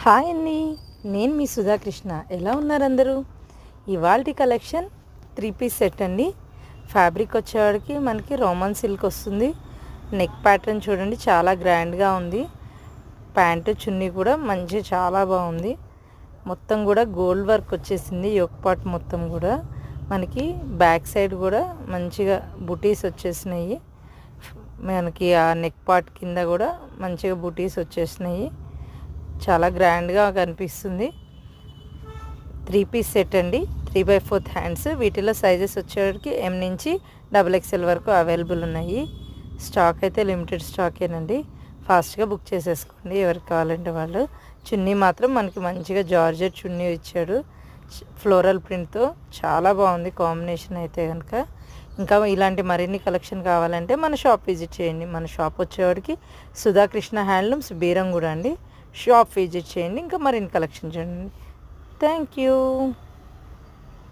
Hi అండి, నేను మీ సుధాకృష్ణ. ఎలా ఉన్నారు అందరూ? ఇవాల్టి కలెక్షన్ 3 పీస్ సెట్ అండి. ఫ్యాబ్రిక్ వచ్చేవాడికి మనకి రోమన్ సిల్క్ వస్తుంది. నెక్ ప్యాటర్న్ చూడండి, చాలా గ్రాండ్గా ఉంది. ప్యాంటు చున్నీ కూడా చాలా బాగుంది. మొత్తం కూడా గోల్డ్ వర్క్ వచ్చేసింది. యోక్ పార్ట్ మొత్తం కూడా మనకి బ్యాక్ సైడ్ కూడా మంచిగా బుటీస్ వచ్చేసినాయి. మనకి ఆ నెక్ పార్ట్ కింద కూడా మంచిగా బుటీస్ వచ్చేసినాయి. చాలా గ్రాండ్గా కనిపిస్తుంది. 3 పీస్ సెట్ అండి. 3/4 హ్యాండ్స్. వీటిలో సైజెస్ వచ్చేటికి M నుంచి XXL వరకు అవైలబుల్ ఉన్నాయి. స్టాక్ అయితే లిమిటెడ్ స్టాకేనండి. ఫాస్ట్గా బుక్ చేసేసుకోండి ఎవరికి కావాలంటే వాళ్ళు. చున్నీ మాత్రం మనకి మంచిగా జార్జెట్ చున్నీ ఇచ్చాడు, ఫ్లోరల్ ప్రింట్తో. చాలా బాగుంది కాంబినేషన్ అయితే కనుక. ఇంకా ఇలాంటి మరిన్ని కలెక్షన్ కావాలంటే మన షాప్ విజిట్ చేయండి. మన షాప్ వచ్చేవాడికి సుధాకృష్ణ హ్యాండ్లూమ్స్, బీరంగూడ అండి. షాప్ విజిట్ చేయండి. ఇంకా మరిన్ని కలెక్షన్ చేయండి. Thank you.